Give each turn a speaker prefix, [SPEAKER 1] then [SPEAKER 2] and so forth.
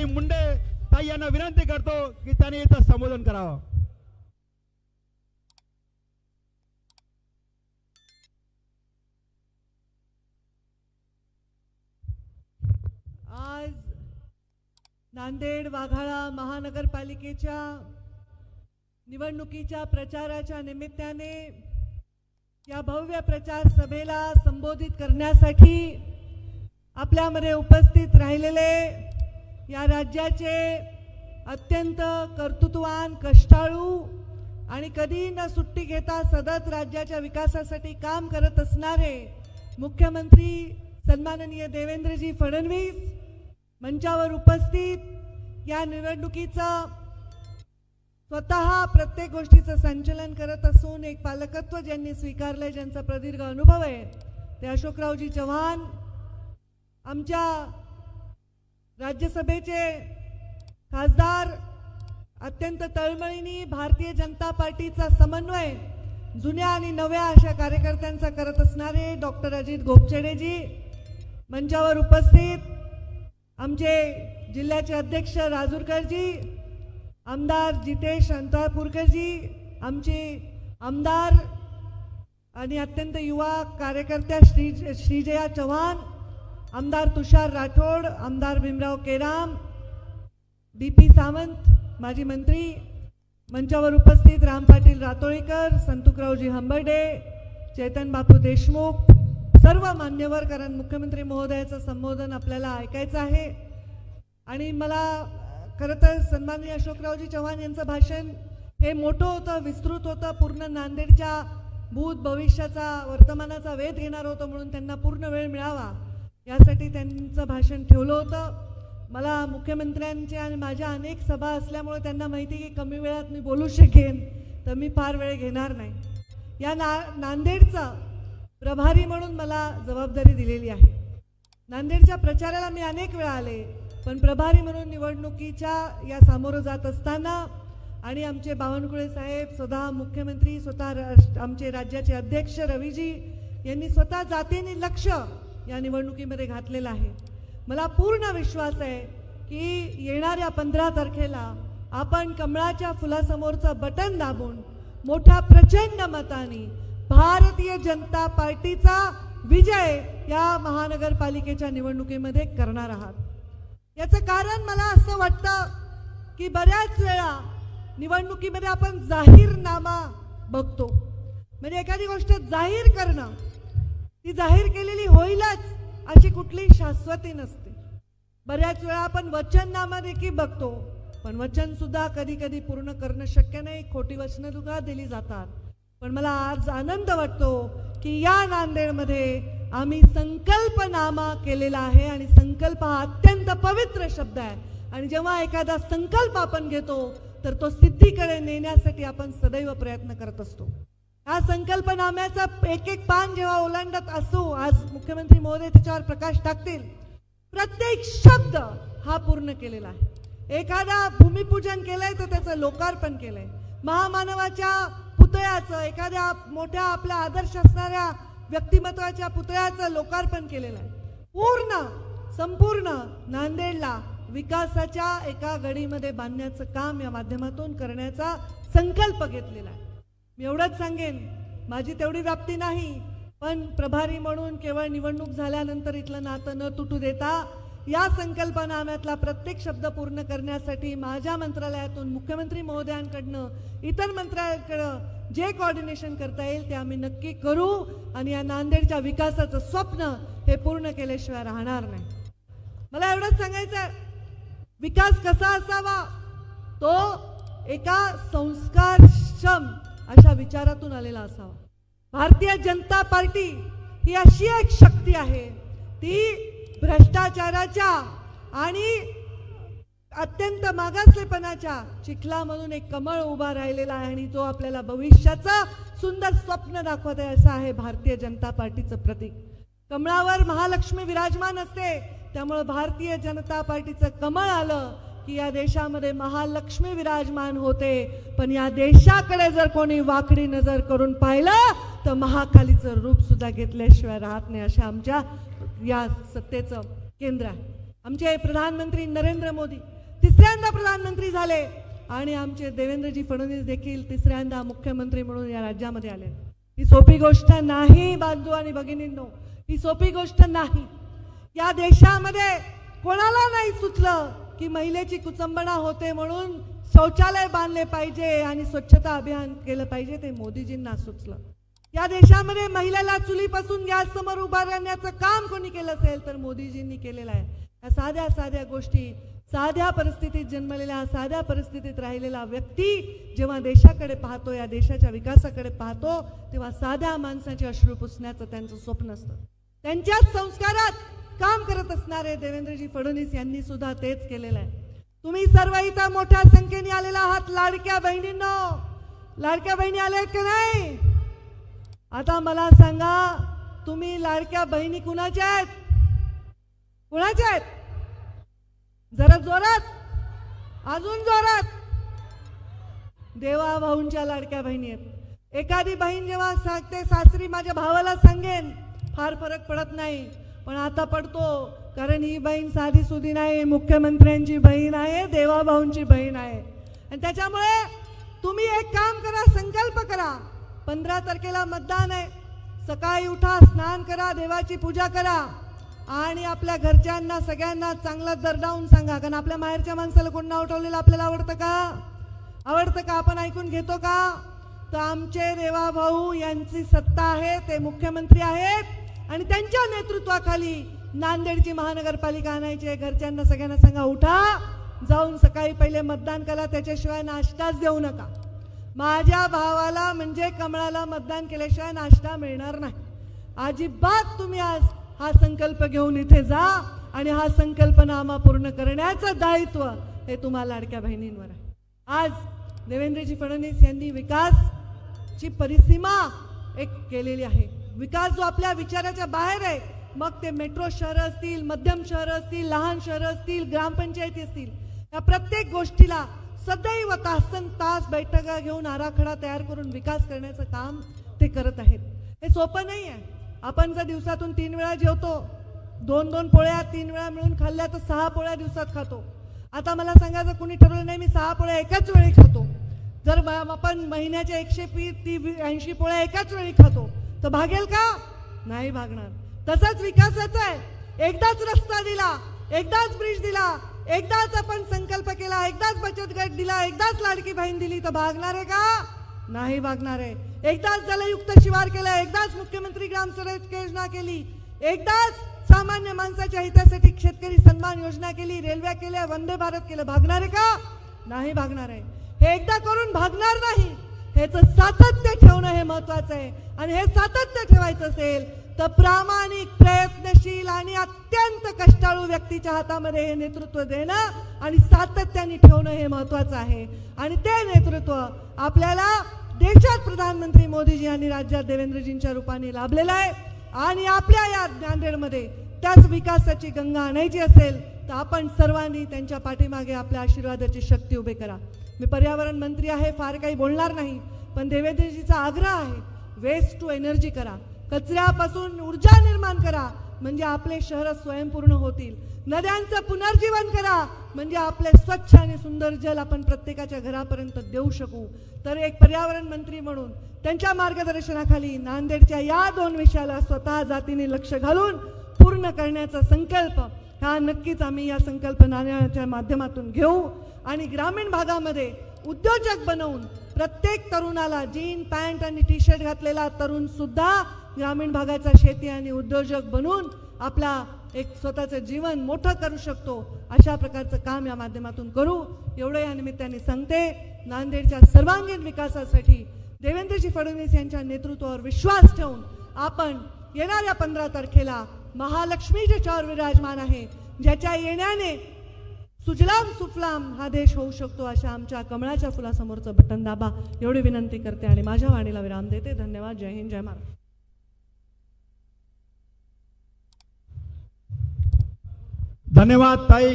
[SPEAKER 1] मुंडे ताई यांना विनंती करतो की त्यांनी इथं संबोधन करावं.
[SPEAKER 2] आज नांदेड वाघाळा महानगरपालिकेच्या निवडणुकीच्या प्रचाराच्या निमित्ताने या भव्य प्रचार सभेला संबोधित करण्यासाठी आपल्यामध्ये उपस्थित राहिलेले या राज्याचे अत्यंत कर्तृत्ववान, कष्टाळू आणि कधी न सुट्टी घेता सतत राज्याच्या विकासासाठी काम करत असणारे मुख्यमंत्री सन्माननीय देवेंद्रजी फडणवीस मंचावर उपस्थित या निवडणुकीचा स्वतः प्रत्येक गोष्टीचं संचालन करत असून एक पालकत्व ज्यांनी स्वीकारले, ज्यांचा प्रदीर्घ अनुभव आहे, ते अशोकरावजी चव्हाण, आमच्या राज्यसभेचे खासदार, अत्यंत तळमळीने भारतीय जनता पार्टीचा समन्वय जुन्या आणि नव्या अशा कार्यकर्त्यांचा करत असणारे डॉक्टर अजित गोपछेडेजी, मंचावर उपस्थित आमचे जिल्ह्याचे अध्यक्ष राजूरकरजी, आमदार जितेश अंतापूरकरजी, आमचे आमदार आणि अत्यंत युवा कार्यकर्त्या श्रीजया चव्हाण, आमदार तुषार राठोड, आमदार भीमराव केराम, BP सावंत माजी मंत्री, मंचावर उपस्थित राम पाटील रातोळीकर, संतुकरावजी हंबर्डे, चेतन बापू देशमुख, सर्व मान्यवर, कारण मुख्यमंत्री महोदयाचं संबोधन आपल्याला ऐकायचं आहे. आणि मला खरं तर सन्माननीय अशोकरावजी चव्हाण यांचं भाषण हे मोठं होतं, विस्तृत होतं, पूर्ण नांदेडच्या भूत भविष्याचा वर्तमानाचा वेध घेणार होतं, म्हणून त्यांना पूर्ण वेळ मिळावा यासाठी त्यांचं भाषण ठेवलं होतं. मला मुख्यमंत्र्यांचे आणि माझ्या अनेक सभा असल्यामुळे त्यांना माहिती की कमी वेळात मी बोलू शकेन, तर मी फार वेळ घेणार नाही. या नांदेडचा प्रभारी म्हणून मला जबाबदारी दिलेली आहे. नांदेडच्या प्रचाराला मी अनेक वेळा आले, पण प्रभारी म्हणून निवडणुकीच्या या सामोरं जात असताना आणि आमचे बावनकुळे साहेब, स्वतः मुख्यमंत्री, स्वतः आमचे राज्याचे अध्यक्ष रवीजी यांनी स्वतः जातीने लक्ष या निवडणुकीमध्ये घातलेलं आहे. मला पूर्ण विश्वास आहे की येणाऱ्या 15 तारखेला आपण कमळाच्या फुलासमोरचं बटन दाबून मोठ्या प्रचंड मताने भारतीय जनता पार्टीचा विजय या महानगरपालिकेच्या निवडणुकीमध्ये करणार आहात. याचं कारण मला असं वाटतं की बऱ्याच वेळा निवडणुकीमध्ये आपण जाहीरनामा बघतो, म्हणजे एखादी गोष्ट जाहीर करणं, ती जाहीर केलेली होईलच अशी कुठलीही शाश्वती नसते. बऱ्याच वेळा आपण वचननामा देखील बघतो, पण वचन सुद्धा कधी कधी पूर्ण करणं शक्य नाही, खोटी वचनं सुद्धा दिली जातात. पण मला आज आनंद वाटतो की या नांदेडमध्ये आम्ही संकल्पनामा केलेला आहे आणि संकल्प हा अत्यंत पवित्र शब्द आहे. आणि जेव्हा एखादा संकल्प आपण घेतो तर तो सिद्धीकडे नेण्यासाठी आपण सदैव प्रयत्न करत असतो. हा संकल्पनाम्याचा एक एक पान जेव्हा ओलांडत असू, आज मुख्यमंत्री महोदय त्याच्यावर प्रकाश टाकतील, प्रत्येक शब्द हा पूर्ण केलेला आहे. एखादा भूमिपूजन केलंय तर त्याचं लोकार्पण केलंय, महामानवाच्या पुतळ्याचं, एखाद्या मोठ्या आपल्या आदर्श असणाऱ्या व्यक्तिमत्वाच्या पुतळ्याचं लोकार्पण केलेलं आहे. पूर्ण संपूर्ण नांदेडला विकासाच्या एका गडीमध्ये बांधण्याचं काम या माध्यमातून करण्याचा संकल्प घेतलेला आहे. मी एवढंच सांगेन, माझी तेवढी व्याप्ती नाही, पण प्रभारी म्हणून केवळ निवडणूक झाल्यानंतर इथलं नातं न तुटू देता या संकल्पनाम्यातला प्रत्येक शब्द पूर्ण करण्यासाठी माझ्या मंत्रालयातून, मुख्यमंत्री महोदयांकडनं, इतर मंत्रालयाकडं जे कोऑर्डिनेशन करता येईल ते आम्ही नक्की करू आणि या नांदेडच्या विकासाचं स्वप्न हे पूर्ण केल्याशिवाय राहणार नाही. मला एवढंच सांगायचं, विकास कसा असावा, तो एका संस्कारक्षम अशा विचारातून आलेला असावा. भारतीय जनता पार्टी ही अशी एक शक्ती आहे, ती भ्रष्टाचाराच्या आणि अत्यंत मागासलेपणाच्या चिखलामधून एक कमळ उभा राहिलेला आहे आणि तो आपल्याला भविष्याचं सुंदर स्वप्न दाखवत आहे. असं आहे भारतीय जनता पार्टीचं प्रतीक. कमळावर महालक्ष्मी विराजमान असते, त्यामुळे भारतीय जनता पार्टीचं कमळ आलं की या देशामध्ये महालक्ष्मी विराजमान होते. पण या देशाकडे जर कोणी वाकडी नजर करून पाहिलं तर महाकालीचं रूप सुद्धा घेतल्याशिवाय राहत नाही. अशा आमच्या या सत्तेचं केंद्र आहे. आमचे प्रधानमंत्री नरेंद्र मोदी तिसऱ्यांदा प्रधानमंत्री झाले आणि आमचे देवेंद्रजी फडणवीस देखील तिसऱ्यांदा मुख्यमंत्री म्हणून या राज्यामध्ये आले. ही सोपी गोष्ट नाही बांधू आणि भगिनींनो, ही सोपी गोष्ट नाही. या देशामध्ये कोणाला नाही सुचलं की महिलेची कुचंबणा होते म्हणून शौचालय बांधले पाहिजे आणि स्वच्छता अभियान केलं पाहिजे, ते मोदीजींना सुचलं. या देशामध्ये महिलेला चुलीपासून गॅस समोर उभा राहण्याचं काम कोणी केलं असेल तर मोदीजींनी केलेलं आहे. या साध्या साध्या गोष्टी, साध्या परिस्थितीत जन्मलेला, साध्या परिस्थितीत राहिलेला व्यक्ती जेव्हा देशाकडे पाहतो, या देशाच्या विकासाकडे पाहतो, तेव्हा साध्या माणसाचे अश्रू पुसण्याचं त्यांचं स्वप्न असतं. त्यांच्याच संस्कारात काम करत असणारे देवेंद्रजी फडणवीस यांनी सुद्धा तेच केलेलं आहे. तुम्ही सर्व इथं मोठ्या संख्येने आलेला आहात लाडक्या बहिणींनो. लाडक्या बहिणी आल्या की नाही? आता मला सांगा, तुम्ही लाडक्या बहिणी कुणाच्या आहेत? कुणाच्या आहेत? जरा जोरात, अजून जोरात. देवा भाऊंच्या लाडक्या बहिणी आहेत. एखादी बहीण जेव्हा सांगते सासरी माझ्या भावाला सांगेन, फार फरक पडत नाही, पण आता पडतो, कारण ही बहीण साधी सुधी नाही, मुख्यमंत्र्यांची बहीण आहे, देवा भाऊंची बहीण आहे. आणि त्याच्यामुळे तुम्ही एक काम करा, संकल्प करा. 15 तारखेला मतदान आहे. सकाळी उठा, स्नान करा, देवाची पूजा करा आणि आपल्या घरच्यांना सगळ्यांना चांगला दरडावून सांगा. कारण आपल्या माहेरच्या माणसाला कोण नाव ठेवलेलं आपल्याला आवडतं का? आवडतं का? आपण ऐकून घेतो का? तर आमचे देवा भाऊ यांची सत्ता आहे, ते मुख्यमंत्री आहेत आणि त्यांच्या नेतृत्वाखाली नांदेडची महानगरपालिका आणायची आहे. घरच्यांना सगळ्यांना सांगा, उठा, जाऊन सकाळी पहिले मतदान करा, त्याच्याशिवाय नाश्ताच देऊ नका. माझ्या भावाला म्हणजे कमळाला मतदान केल्याशिवाय नाश्ता मिळणार नाही. अजिबात तुम्ही आज हा संकल्प घेऊन इथे जा आणि हा संकल्पनामा पूर्ण करण्याचं दायित्व हे तुम्हाला लाडक्या बहिणींवर आहे. आज देवेंद्रजी फडणवीस यांनी विकासची परिसीमा एक केलेली आहे. विकास जो आपल्या विचाराच्या बाहेर आहे, मग ते मेट्रो शहरं असतील, मध्यम शहरं असतील, लहान शहरं असतील, ग्रामपंचायती असतील, या प्रत्येक गोष्टीला सदैव तासनतास बैठका घेऊन आराखडा तयार करून विकास करण्याचं काम ते करत आहेत. हे सोपं नाही आहे. आपण जर दिवसातून 3 वेळा जेवतो, 2-2 पोळ्या 3 वेळा मिळून खाल्ल्या तर 6 पोळ्या दिवसात खातो. आता मला सांगायचं कुणी ठरवलं नाही मी 6 पोळ्या एकाच वेळी खातो. जर आपण महिन्याच्या 180 पोळ्या एकाच वेळी खातो तर भागेल का? नाही भागणार. तसंच विकासाचं आहे. एकदाच रस्ता दिला, एकदाच ब्रिज दिला, एकदाच आपण संकल्प केला, एकदाच बचत गट दिला, एकदाच लाडकी बहीण दिली तर भागणार आहे का? नाही भागणार आहे. एकदाच जलयुक्त शिवार केलं, एकदाच मुख्यमंत्री ग्राम सडक योजना केली, एकदाच सामान्य माणसाच्या हितासाठी शेतकरी सन्मान योजना केली, रेल्वे केल्या, वंदे भारत केलं, भागणार आहे का? नाही भागणार आहे. हे एकदा करून भागणार नाही. ह्याचं सातत्य ठेवणं हे महत्वाचं आहे. आणि हे सातत्य ठेवायचं असेल तर प्रामाणिक, प्रयत्नशील आणि अत्यंत कष्टाळू व्यक्तीच्या हातामध्ये हे नेतृत्व देणं आणि सातत्याने ठेवणं हे महत्वाचं आहे. आणि ते नेतृत्व आपल्याला देशात प्रधानमंत्री मोदीजी आणि राज्यात देवेंद्रजींच्या रूपाने लाभलेलं आहे. आणि आपल्या या नांदेडमध्ये त्याच विकासाची गंगा आणायची असेल तर आपण सर्वांनी त्यांच्या पाठीमागे आपल्या आशीर्वादाची शक्ती उभी करा. मी पर्यावरण मंत्री आहे, फार काही बोलणार नाही, पण देवेंद्रजीचा आग्रह आहे, वेस्ट टू एनर्जी करा, कचऱ्यापासून ऊर्जा निर्माण करा, म्हणजे आपले शहर स्वयंपूर्ण होतील. नद्यांचं पुनर्जीवन करा, म्हणजे आपले स्वच्छ आणि सुंदर जल आपण प्रत्येकाच्या घरापर्यंत देऊ शकू. तर एक पर्यावरण मंत्री म्हणून त्यांच्या मार्गदर्शनाखाली नांदेडच्या या 2 विषयाला स्वतः जातीने लक्ष घालून पूर्ण करण्याचा संकल्प हा नक्कीच आम्ही या संकल्पनाच्या माध्यमातून घेऊ. आणि ग्रामीण भागामध्ये उद्योजक बनवून प्रत्येक तरुणाला जीन पॅन्ट आणि टी शर्ट घातलेला तरुण सुद्धा ग्रामीण भागाचा शेती आणि उद्योजक बनून आपला एक स्वतःचं जीवन मोठं करू शकतो. अशा प्रकारचं काम या माध्यमातून करू एवढं या निमित्ताने सांगते. नांदेडच्या सर्वांगीण विकासासाठी देवेंद्रजी फडणवीस यांच्या नेतृत्वावर विश्वास ठेवून आपण येणाऱ्या 15 तारखेला महालक्ष्मी ज्याच्यावर विराजमान आहे, ज्याच्या येण्याने सुजलाम सुफलाम हा देश होऊ शकतो, अशा आमच्या कमळाच्या फुलासमोरचं बटन दाबा एवढी विनंती करते आणि माझ्या वाणीला विराम देते. धन्यवाद. जय हिंद, जय महाराष्ट्र.
[SPEAKER 1] धन्यवाद ताई.